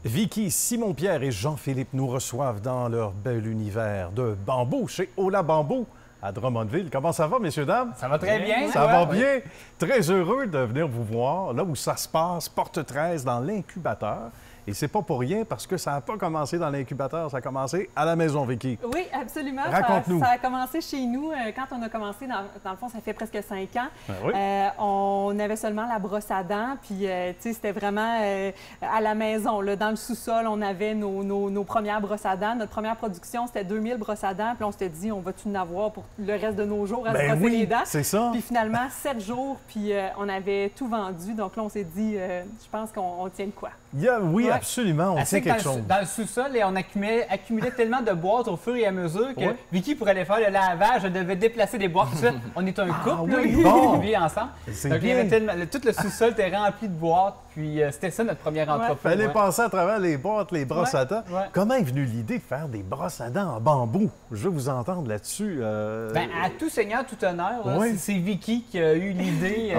Vicky, Simon-Pierre et Jean-Philippe nous reçoivent dans leur bel univers de bambou chez Ola Bambou à Drummondville. Comment ça va, messieurs, dames? Ça va très bien. Ça va bien. Très heureux de venir vous voir là où ça se passe, porte 13, dans l'incubateur. Et c'est pas pour rien parce que ça n'a pas commencé dans l'incubateur, ça a commencé à la maison, Vicky. Oui, absolument. Raconte-nous. Ça a commencé chez nous quand on a commencé, dans le fond, ça fait presque 5 ans. Ben oui. On avait seulement la brosse à dents, puis tu sais, c'était vraiment à la maison. Là, dans le sous-sol, on avait nos premières brosses à dents. Notre première production, c'était 2000 brosses à dents. Puis on s'était dit, on va-tu en avoir pour le reste de nos jours à se brosser les dents? C'est ça. Puis finalement, 7 jours, puis on avait tout vendu. Donc là, on s'est dit, je pense qu'on tient de quoi. Oui, absolument, on tient quelque chose. Dans le sous-sol, on accumulait tellement de boîtes au fur et à mesure que Vicky, pour aller faire le lavage, elle devait déplacer des boîtes. On est un couple là, qui vit ensemble. Donc, il y avait tout le sous-sol était rempli de boîtes. Puis c'était ça notre première entreprise. Il fallait passer à travers les boîtes, les brosses à dents. Ouais. Comment est venue l'idée de faire des brosses à dents en bambou? Je veux vous entendre là-dessus. Bien, à tout seigneur, tout honneur, c'est Vicky qui a eu l'idée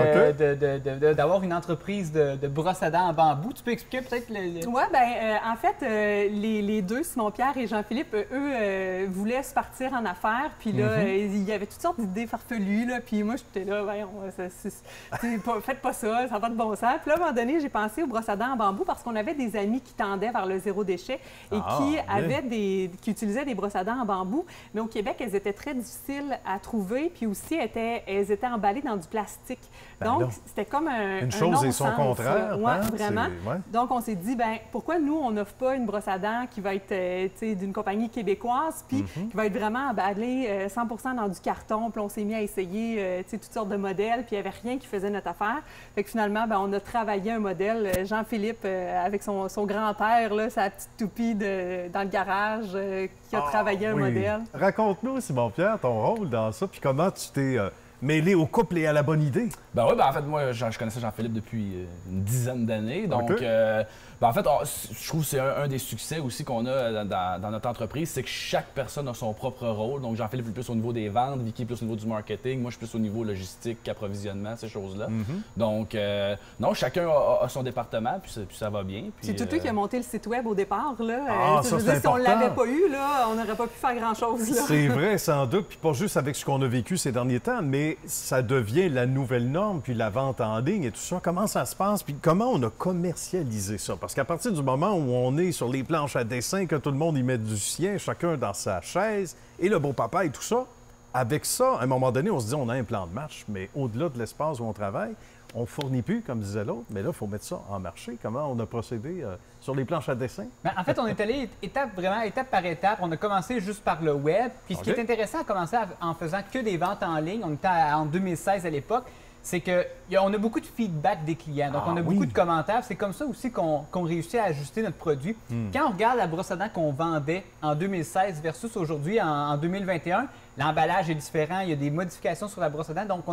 d'avoir une entreprise de brosses à dents en bambou. Tu peux expliquer peut-être Oui, bien, en fait, les deux, Simon-Pierre et Jean-Philippe, eux, voulaient se partir en affaires. Puis là, il y avait toutes sortes d'idées farfelues. Là, puis moi, j'étais là, faites pas ça, ça n'a pas de bon sens. Puis là, à un moment donné, j'ai pensé aux brosses à dents en bambou parce qu'on avait des amis qui tendaient vers le zéro déchet et qui utilisaient des brosses à dents en bambou. Mais au Québec, elles étaient très difficiles à trouver. Puis aussi, elles étaient emballées dans du plastique. Donc, c'était comme une chose et son contraire. Oui, vraiment. Donc, on s'est dit, bien, pourquoi nous, on n'offre pas une brosse à dents qui va être d'une compagnie québécoise, puis qui va être vraiment emballée 100 dans du carton. Puis on s'est mis à essayer toutes sortes de modèles, puis il n'y avait rien qui faisait notre affaire. Fait que finalement, bien, on a travaillé un modèle. Jean-Philippe, avec son grand-père, sa petite toupie dans le garage, qui a travaillé un modèle. Raconte-nous, Simon-Pierre, ton rôle dans ça, puis comment tu t'es mêlé au couple et à la bonne idée. Ben oui, en fait, moi, je connaissais Jean-Philippe depuis une dizaine d'années. Donc, en fait, je trouve que c'est un des succès aussi qu'on a dans notre entreprise, c'est que chaque personne a son propre rôle. Donc, Jean-Philippe est plus au niveau des ventes, Vicky est plus au niveau du marketing, moi, je suis plus au niveau logistique, approvisionnement, ces choses-là. Donc, non, chacun a son département, puis ça va bien. C'est tout qui a monté le site web au départ. Là. Si on ne l'avait pas eu, là, on n'aurait pas pu faire grand-chose. C'est vrai, sans doute, puis pas juste avec ce qu'on a vécu ces derniers temps, mais ça devient la nouvelle norme, puis la vente en ligne et tout ça. Comment ça se passe, puis comment on a commercialisé ça? Parce qu'à partir du moment où on est sur les planches à dessin, que tout le monde y met du sien, chacun dans sa chaise, et le beau papa et tout ça, avec ça, à un moment donné, on se dit on a un plan de match, mais au-delà de l'espace où on travaille, on ne fournit plus, comme disait l'autre, mais là, il faut mettre ça en marché. Comment on a procédé sur les planches à dessin? Bien, en fait, on est allé étape par étape. On a commencé juste par le web. Puis ce qui est intéressant à commencer en faisant que des ventes en ligne, on était en 2016 à l'époque, c'est qu'on a beaucoup de feedback des clients. Donc, on a beaucoup de commentaires. C'est comme ça aussi qu'on réussit à ajuster notre produit. Quand on regarde la brosse à dents qu'on vendait en 2016 versus aujourd'hui, en 2021, l'emballage est différent. Il y a des modifications sur la brosse à dents. Donc,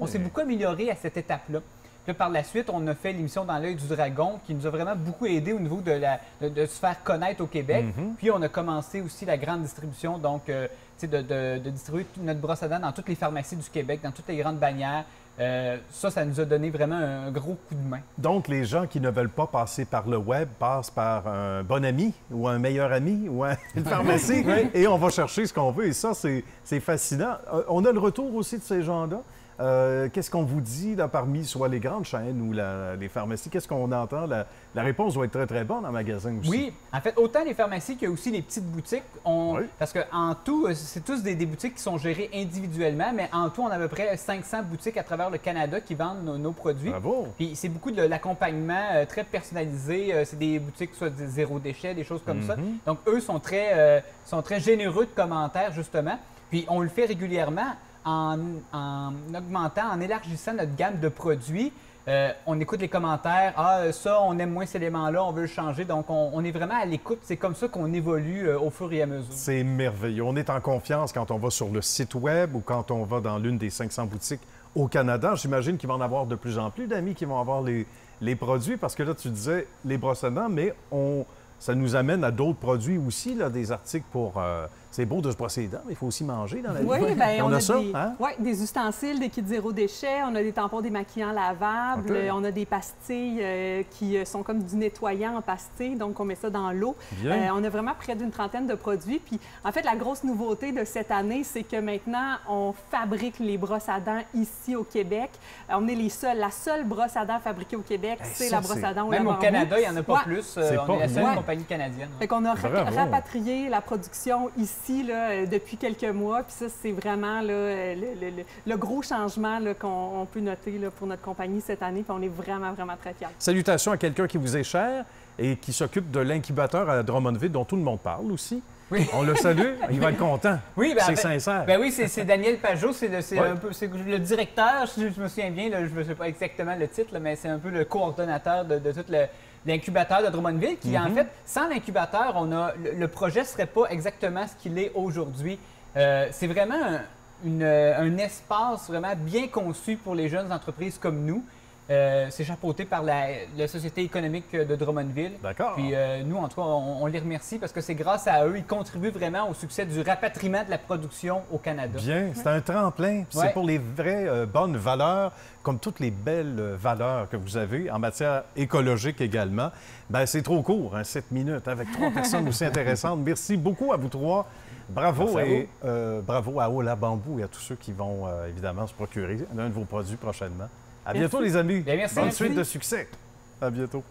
on s'est beaucoup amélioré à cette étape-là. Puis par la suite, on a fait l'émission Dans l'œil du dragon qui nous a vraiment beaucoup aidé au niveau de se faire connaître au Québec. Puis on a commencé aussi la grande distribution, donc de distribuer notre brosse à dents dans toutes les pharmacies du Québec, dans toutes les grandes bannières. Ça nous a donné vraiment un gros coup de main. Donc, les gens qui ne veulent pas passer par le web passent par un bon ami ou un meilleur ami ou une pharmacie et on va chercher ce qu'on veut. Et ça, c'est fascinant. On a le retour aussi de ces gens-là. Qu'est-ce qu'on vous dit là, parmi soit les grandes chaînes ou les pharmacies? Qu'est-ce qu'on entend? La réponse doit être très, très bonne en magasin aussi. Oui, en fait, autant les pharmacies qu'il y a aussi les petites boutiques. Parce qu'en tout, c'est tous des boutiques qui sont gérées individuellement, mais en tout, on a à peu près 500 boutiques à travers le Canada qui vendent nos produits. Bravo! Puis c'est beaucoup de l'accompagnement très personnalisé. C'est des boutiques soit de zéro déchet, des choses comme ça. Donc, eux sont très généreux de commentaires, justement. Puis on le fait régulièrement. En augmentant, en élargissant notre gamme de produits, on écoute les commentaires. Ah, ça, on aime moins cet élément-là, on veut le changer. Donc, on est vraiment à l'écoute. C'est comme ça qu'on évolue au fur et à mesure. C'est merveilleux. On est en confiance quand on va sur le site web ou quand on va dans l'une des 500 boutiques au Canada. J'imagine qu'il va en avoir de plus en plus d'amis qui vont avoir les produits parce que là, tu disais les brosses à dents, mais ça nous amène à d'autres produits aussi, là, des articles pour c'est beau de se brosser les dents, mais il faut aussi manger dans la vie. Oui, bien, on a ça, des, hein? des ustensiles, des kits zéro déchet, on a des tampons démaquillants lavables, Okay. on a des pastilles qui sont comme du nettoyant en pastille, donc on met ça dans l'eau. On a vraiment près d'une trentaine de produits. Puis, en fait, la grosse nouveauté de cette année, c'est que maintenant, on fabrique les brosses à dents ici au Québec. On est la seule brosse à dents fabriquée au Québec, c'est la brosse à dents au Même au Lavambou. Canada, il n'y en a pas plus. On est la seule compagnie canadienne. Fait qu'on a rapatrié la production ici là, depuis quelques mois. Puis ça, c'est vraiment là, le gros changement là, qu'on peut noter là, pour notre compagnie cette année. Puis on est vraiment, vraiment très fiers. Salutations à quelqu'un qui vous est cher et qui s'occupe de l'incubateur à Drummondville, dont tout le monde parle aussi. Oui. On le salue, il va être content. Oui, c'est sincère. Ben oui, c'est Daniel Pajot, c'est le directeur, je me souviens bien, là, je ne sais pas exactement le titre, là, mais c'est un peu le coordonnateur de tout l'incubateur de Drummondville, qui en fait, sans l'incubateur, le projet ne serait pas exactement ce qu'il est aujourd'hui. C'est vraiment un espace vraiment bien conçu pour les jeunes entreprises comme nous. C'est chapeauté par la Société économique de Drummondville. D'accord. Puis nous, en tout cas, on les remercie parce que c'est grâce à eux, ils contribuent vraiment au succès du rapatriement de la production au Canada. Bien, c'est un tremplin. C'est pour les vraies bonnes valeurs, comme toutes les belles valeurs que vous avez en matière écologique également. Bien, c'est trop court, 7 minutes, avec 3 personnes aussi intéressantes. Merci beaucoup à vous 3. Bravo et bravo à Ola Bambou et à tous ceux qui vont évidemment se procurer l'un de vos produits prochainement. À bientôt, les amis. Bien, merci. Bonne suite de succès. À bientôt.